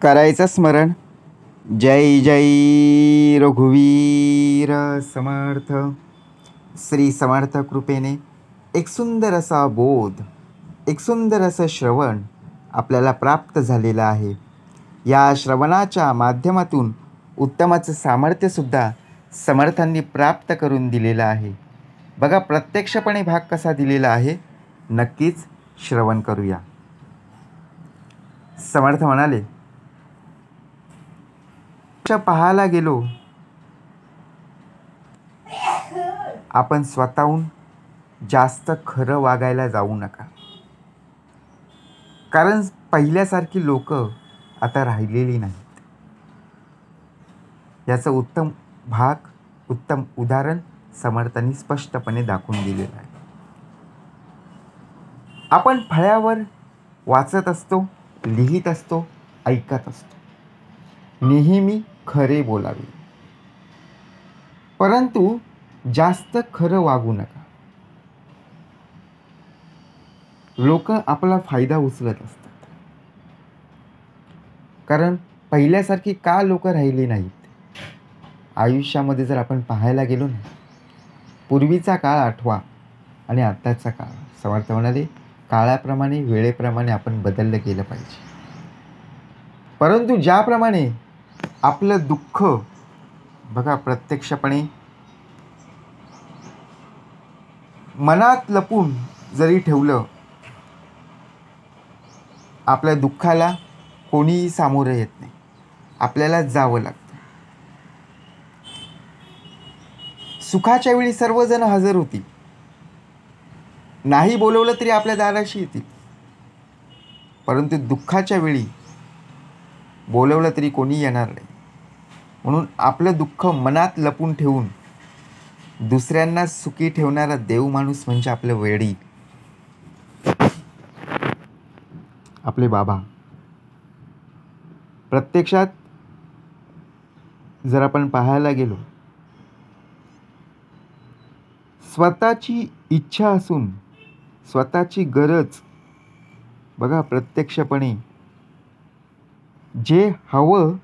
करायचं स्मरण. जय जय रघुवीर समर्थ. श्री समर्थ कृपेने एक सुंदर असा बोध, एक सुंदर असं श्रवण आपल्याला प्राप्त झालेलं आहे. या श्रवणाच्या माध्यमातून उत्तमाचं सामर्थ्यसुद्धा समर्थांनी प्राप्त करून दिलेलं आहे. बघा, प्रत्यक्षपणे भाग कसा दिलेला आहे, नक्कीच श्रवण करूया. समर्थ म्हणाले, पाहायला गेलो आपण स्वतःहून जास्त खरं वागायला जाऊ नका. कारण पहिल्यासारखी लोक आता राहिलेली नाहीत. याचं उत्तम उदाहरण समर्थांनी स्पष्टपणे दाखवून दिलेलं आहे. आपण फळ्यावर वाचत असतो, लिहित असतो, ऐकत असतो, नेहमी खरे बोलावे, परंतु जास्त खरं वागू नका. लोक आपला फायदा उचलत असतात. कारण पहिल्यासारखी का लोक राहिली नाहीत. आयुष्यामध्ये जर आपण पाहायला गेलो ना, पूर्वीचा काळ आठवा आणि आत्ताचा काळ. समर्थ म्हणाले, काळाप्रमाणे वेळेप्रमाणे आपण बदललं गेलं पाहिजे. परंतु ज्याप्रमाणे आपलं दुःख बघा प्रत्यक्षपणे मनात लपून जरी ठेवलं, आपल्या दुःखाला कोणीही सामोरं येत नाही, आपल्याला जावं लागतं. सुखाच्या वेळी सर्वजण हजर होती, नाही बोलवलं तरी आपल्या दाराशी येतील. परंतु दुःखाच्या वेळी बोलवलं तरी कोणी येणार नाही. म्हणून आपलं दुःख मनात लपून ठेवून दुसऱ्यांना सुखी ठेवणारा देव माणूस म्हणजे आपले वडील, आपले बाबा. प्रत्यक्षात जर आपण पाहायला गेलो, स्वतःची इच्छा असून स्वतःची गरज बघा प्रत्यक्षपणे जे हवं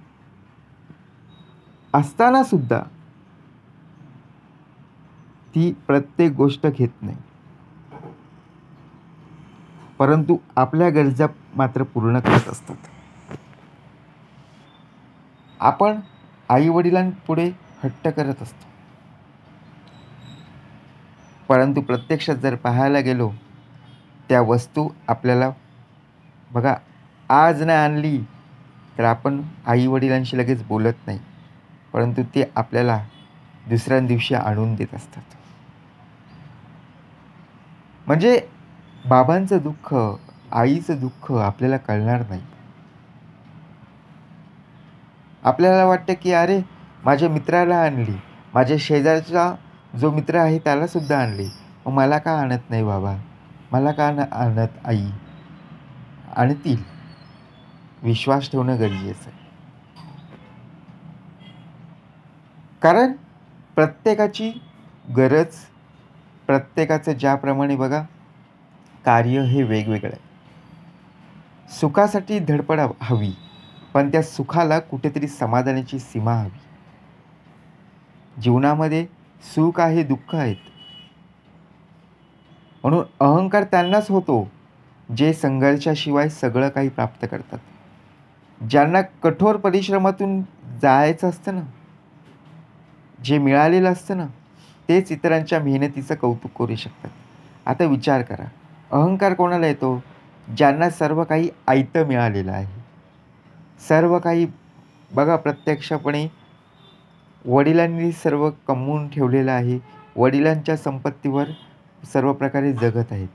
असताना सुद्धा ती प्रत्येक गोष्ट घेत नाही, परंतु आपल्या गरजा मात्र पूर्ण करत असतात. आपण आईवडिलांपुढे हट्ट करत असतो, परंतु प्रत्यक्षात जर पाहायला गेलो, त्या वस्तू आपल्याला बघा आज नाही आणली तर आपण आईवडिलांशी लगेच बोलत नाही, परंतु ते आपल्याला दुसऱ्या दिवशी आणून देत असतात. म्हणजे बाबांचं दुःख, आईचं दुःख आपल्याला कळणार नाही. आपल्याला वाटतं की अरे माझ्या मित्राला आणली, माझ्या शेजारचा जो मित्र आहे त्याला सुद्धा आणली, मग मला का आणत नाही बाबा, मला का आणत आई. आणतील. विश्वास ठेवणं गरजेचं आहे. कारण प्रत्येकाची गरज, प्रत्येकाचं ज्याप्रमाणे बघा कार्य हे वेगवेगळं आहे. सुखासाठी धडपड हवी, पण त्या सुखाला कुठेतरी समाधानाची सीमा हवी. जीवनामध्ये सुख आहे, दुःख आहेत. म्हणून अहंकार त्यांनाच होतो जे संघर्षाशिवाय सगळं काही प्राप्त करतात. ज्यांना कठोर परिश्रमातून जायचं असतं ना, जे मिळालेलं असतं ना, तेच इतरांच्या मेहनतीचं कौतुक करू शकतात. आता विचार करा, अहंकार कोणाला येतो? ज्यांना सर्व काही आयतं मिळालेलं आहे. सर्व काही बघा प्रत्यक्षपणे वडिलांनी सर्व कमवून ठेवलेलं आहे. वडिलांच्या संपत्तीवर सर्व प्रकारे जगत आहेत.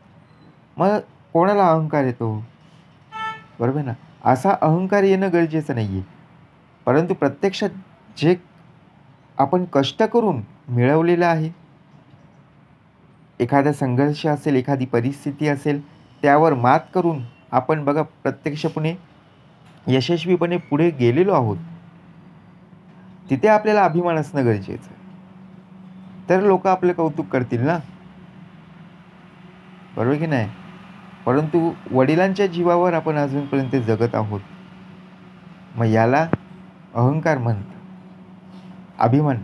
मग कोणाला अहंकार येतो? बरोबर ना. असा अहंकार येणं गरजेचं नाही आहे. परंतु प्रत्यक्षात जे आपण कष्ट करून मिळवलेलं आहे, एखादा संघर्ष असेल, एखादी परिस्थिती असेल, त्यावर मात करून आपण बघा प्रत्यक्षपणे यशस्वीपणे पुढे गेलेलो आहोत, तिथे आपल्याला अभिमान असणं गरजेचं आहे. तर लोक आपलं कौतुक करतील ना, बरोबर की नाही. परंतु वडिलांच्या जीवावर आपण अजूनपर्यंत जगत आहोत. मग याला अहंकार म्हणतात, अभिमान.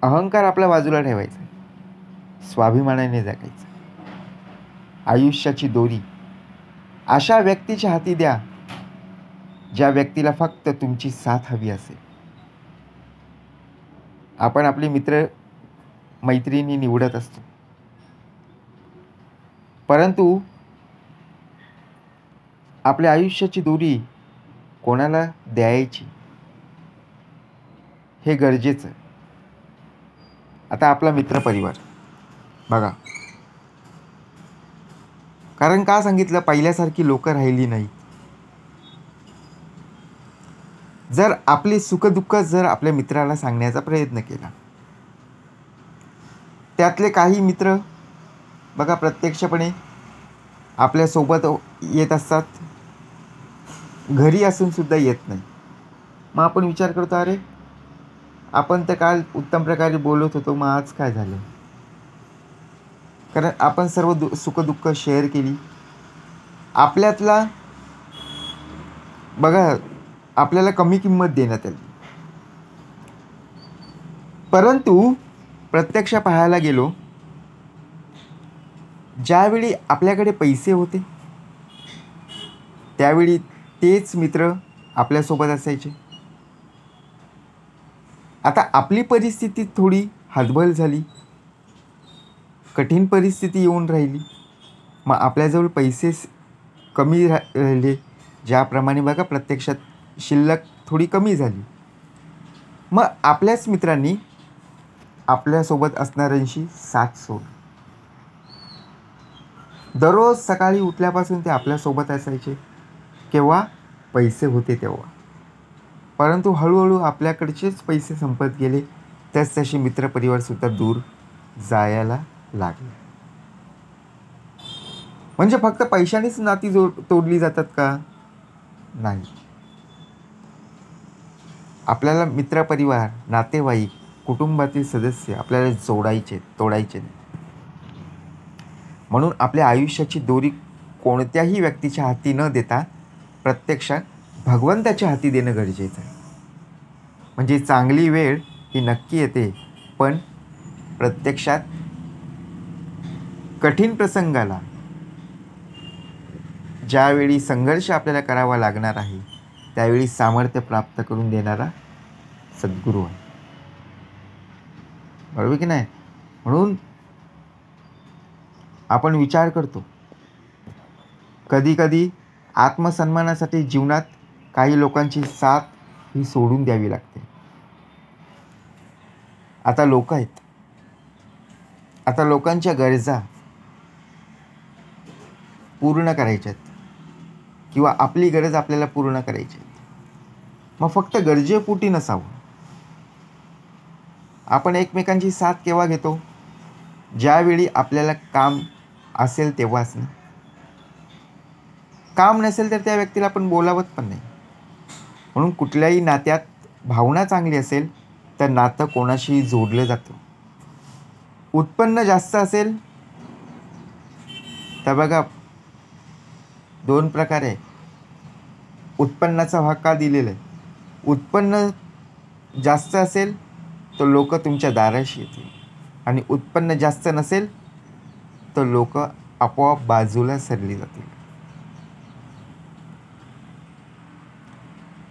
अहंकार आपल्या बाजूला ठेवायचा, स्वाभिमानाने जगायचं. आयुष्याची दोरी अशा व्यक्तीच्या हाती द्या ज्या व्यक्तीला फक्त तुमची साथ हवी असेल. आपण आपले मित्र मैत्रिणी निवडत असतो, परंतु आपल्या आयुष्याची दोरी कोणाला द्यायची हे गरजेचं. आता आपला मित्रपरिवार बघा, कारण का सांगितलं, पहिल्यासारखी लोक राहिली नाही. जर आपली सुखदुःख जर आपल्या मित्राला सांगण्याचा प्रयत्न केला, त्यातले काही मित्र बघा प्रत्यक्षपणे आपल्यासोबत येत असतात, घरी असून सुद्धा येत नाही. मग आपण विचार करतो, अरे आपण तर काल उत्तम प्रकारे बोलत होतो, मग आज काय झालं? कारण आपण सर्व सुखदुःख शेअर केली. आपल्यातला बघा आपल्याला कमी किंमत देण्यात आली. परंतु प्रत्यक्ष पाहायला गेलो, ज्यावेळी आपल्याकडे पैसे होते त्यावेळी तेच मित्र आपल्यासोबत असायचे. आता आपली परिस्थिती थोडी हतबल झाली, कठीण परिस्थिती येऊन राहिली, मग आपल्याजवळ पैसे कमी राहिले. ज्याप्रमाणे बघा प्रत्यक्षात शिल्लक थोडी कमी झाली. मग आपल्याच मित्रांनी आपल्यासोबत असणाऱ्यांशी साथ सोडली. दररोज सकाळी उठल्यापासून ते आपल्यासोबत असायचे, केव्हा पैसे होते तेव्हा. परंतु हळूहळू आपल्याकडचेच पैसे संपत गेले, तसे मित्रपरिवारसुद्धा दूर जायला लागले. म्हणजे फक्त पैशानेच नाती तोडली जातात का? नाही. आपल्याला मित्रपरिवार, नातेवाईक, कुटुंबातील सदस्य आपल्याला जोडायचे, तोडायचे नाही. म्हणून आपल्या आयुष्याची दोरी कोणत्याही व्यक्तीच्या हाती न देता प्रत्यक्षात भगवंताच्या हाती देणं गरजेचं आहे. म्हणजे चांगली वेळ ही नक्की येते, पण प्रत्यक्षात कठीण प्रसंगाला ज्यावेळी संघर्ष आपल्याला करावा लागणार आहे, त्यावेळी सामर्थ्य प्राप्त करून देणारा सद्गुरू आहे. बरोबर की नाही? म्हणून आपण विचार करतो, कधी कधी आत्मसन्मानासाठी जीवनात काही लोकांची साथ ही सोडून द्यावी लागते. आता लोक आहेत, आता लोकांच्या गरजा पूर्ण करायच्या आहेत किंवा आपली गरज आपल्याला पूर्ण करायची आहे. मग फक्त गरजेपोटी नसावं. आपण एकमेकांची साथ केव्हा घेतो? ज्यावेळी आपल्याला काम असेल तेव्हाच ना. काम नसेल तर त्या व्यक्तीला आपण बोलावत पण नाही. म्हणून कुठल्याही नात्यात भावना चांगली असेल तर नातं कोणाशीही जोडलं जातं. उत्पन्न जास्त असेल तर बघा दोन प्रकार आहे. उत्पन्नाचा भाग का दिलेला आहे? उत्पन्न जास्त असेल तर लोक तुमच्या दाराशी येतील, आणि उत्पन्न जास्त नसेल तर लोक आपोआप बाजूला सरली जातील.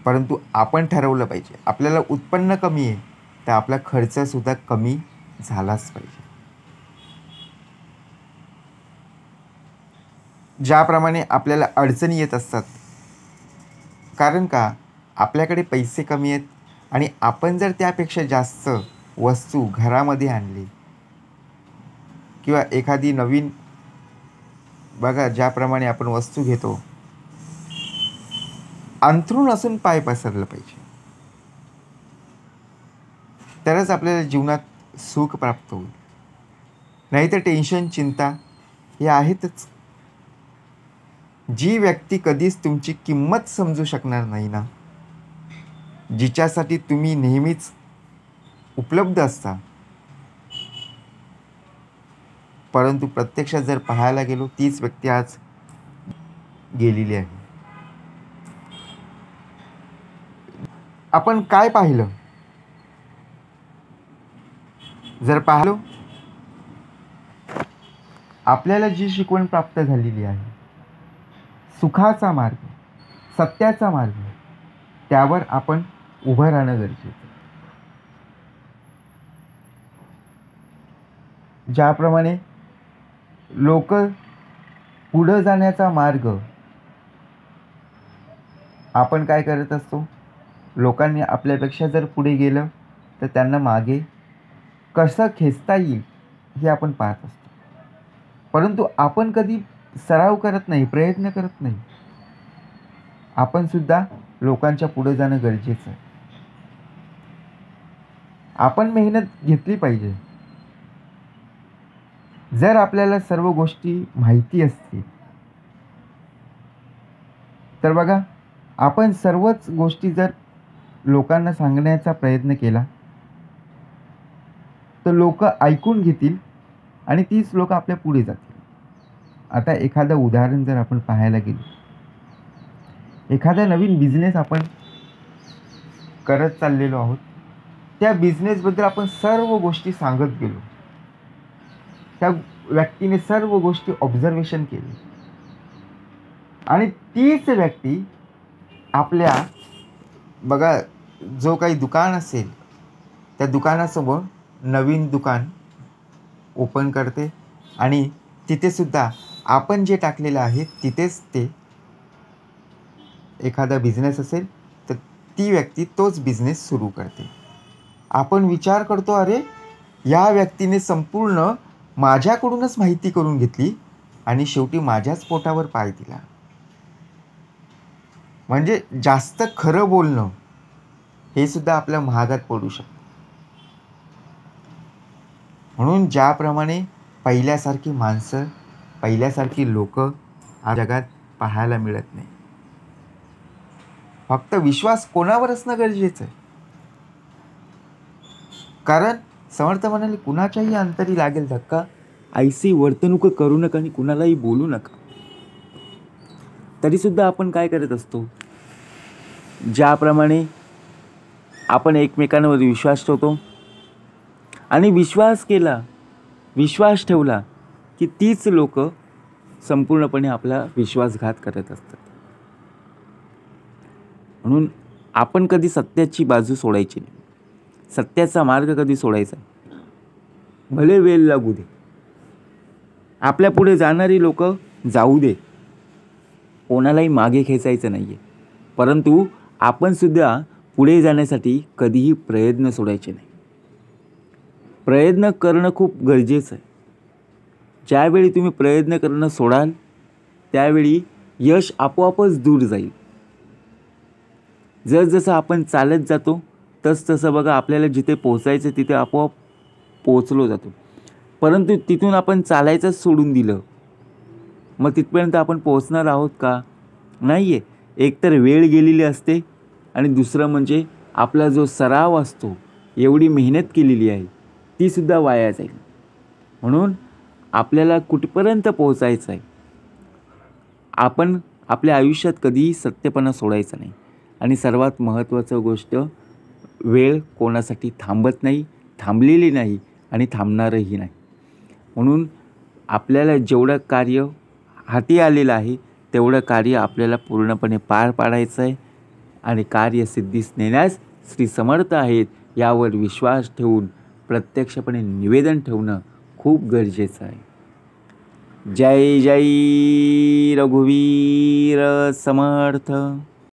परंतु आपण ठरवलं पाहिजे, आपल्याला उत्पन्न कमी आहे तर आपला खर्चसुद्धा कमी झालाच पाहिजे. ज्याप्रमाणे आपल्याला अडचणी येत असतात, कारण का आपल्याकडे पैसे कमी आहेत आणि आपण जर त्यापेक्षा जास्त वस्तू घरामध्ये आणली किंवा एखादी नवीन बघा ज्याप्रमाणे आपण वस्तू घेतो, अंथरूण असून पाय पसरलं पाहिजे, तरच आपल्याला जीवनात सुख प्राप्त होईल. नाहीतर टेन्शन, चिंता हे आहेतच. जी व्यक्ती कधीच तुमची किंमत समजू शकणार नाही ना, जिच्यासाठी तुम्ही नेहमीच उपलब्ध असता, परंतु प्रत्यक्षात जर पाहायला गेलो तीच व्यक्ती आज गेलेली आहे. आपण काय पाहिलं? जर पाहिलो, आपल्याला जी शिकवण प्राप्त झालेली आहे, सुखाचा मार्ग, सत्याचा मार्ग, त्यावर आपण उभं राहणं गरजेचं आहे. ज्याप्रमाणे लोक पुढं जाण्याचा मार्ग आपण काय करत असतो, लोकांनी आपल्यापेक्षा जर पुढे गेलं तर त्यांना मागे कसं खेचता येईल हे आपण पाहत असतो. परंतु आपण कधी सराव करत नाही, प्रयत्न करत नाही. आपण सुद्धा लोकांच्या पुढे जाणं गरजेचं आहे. आपण मेहनत घेतली पाहिजे. जर आपल्याला सर्व गोष्टी माहिती असतील तर बघा, आपण सर्वच गोष्टी जर लोकांना सांगण्याचा प्रयत्न केला तर लोक ऐकून घेतील आणि तीच लोक आपल्या पुढे जातील. आता एखादं उदाहरण जर आपण पाहायला गेलो, एखादा नवीन बिझनेस आपण करत चाललेलो आहोत, त्या बिझनेसबद्दल आपण सर्व गोष्टी सांगत गेलो, त्या व्यक्तीने सर्व गोष्टी ऑब्झर्वेशन केली आणि तीच व्यक्ती आपल्या बघा जो काही दुकान असेल त्या दुकानासमोर नवीन दुकान ओपन करते आणि तिथे सुद्धा आपण जे टाकलेलं आहे तिथेच ते एखादा बिझनेस असेल तर ती व्यक्ती तोच बिझनेस सुरू करते. आपण विचार करतो, अरे या व्यक्तीने संपूर्ण माझ्याकडूनच माहिती करून घेतली आणि शेवटी माझ्याच पोटावर पाय दिला. म्हणजे जास्त खरं बोलणं हे सुद्धा आपल्या महागात पडू शकतं. म्हणून ज्याप्रमाणे पहिल्यासारखी माणसं, पहिल्यासारखी लोक आज जगात पाहायला मिळत नाही. फक्त विश्वास कोणावर असणं गरजेचं आहे. कारण समर्थ म्हणाले, कुणाच्याही अंतरी लागेल धक्का, ऐसी वर्तणूक करू नका आणि कुणालाही बोलू नका. तरीसुद्धा आपण काय करत असतो, ज्याप्रमाणे आपण एकमेकांवर विश्वास ठेवतो आणि विश्वास ठेवला की तीच लोक संपूर्णपणे आपला विश्वासघात करत असतात. म्हणून आपण कधी सत्याची बाजू सोडायची नाही, सत्याचा मार्ग कधी सोडायचा नाही. भले वेळ लागू दे, आपल्या पुढे जाणारी लोक जाऊ दे, कोणालाही मागे खेचायचं नाही आहे. परंतु आपण सुद्धा पुढे जाण्यासाठी कधीही प्रयत्न सोडायचे नाही. प्रयत्न करणं खूप गरजेचं आहे. ज्यावेळी तुम्ही प्रयत्न करणं सोडाल त्यावेळी यश आपोआपच दूर जाईल. जसं आपण चालत जातो तसं बघा, आपल्याला जिथे पोचायचं तिथे आपोआप पोचलो जातो. परंतु तिथून आपण चालायचंच सोडून दिलं, मग तिथपर्यंत आपण पोचणार आहोत का? नाही आहे. एकतर वेळ गेलेली असते आणि दुसरं म्हणजे आपला जो सराव असतो, एवढी मेहनत केलेली आहे ती सुद्धा वाया जाईल. म्हणून आपल्याला कुठपर्यंत पोहोचायचं आहे, आपण आपल्या आयुष्यात कधीही सत्यपणा सोडायचा नाही. आणि सर्वात महत्त्वाचं गोष्ट, वेळ कोणासाठी थांबत नाही, थांबलेली नाही आणि थांबणारही नाही. म्हणून आपल्याला जेवढं कार्य हाती आलेलं आहे तेवढं कार्य आपल्याला पूर्णपणे पार पाडायचं आहे आणि कार्यसिद्धीस नेण्यास श्री समर्थ आहेत यावर विश्वास ठेवून प्रत्यक्षपणे निवेदन ठेवणं खूप गरजेचं आहे. जय जय रघुवीर समर्थ.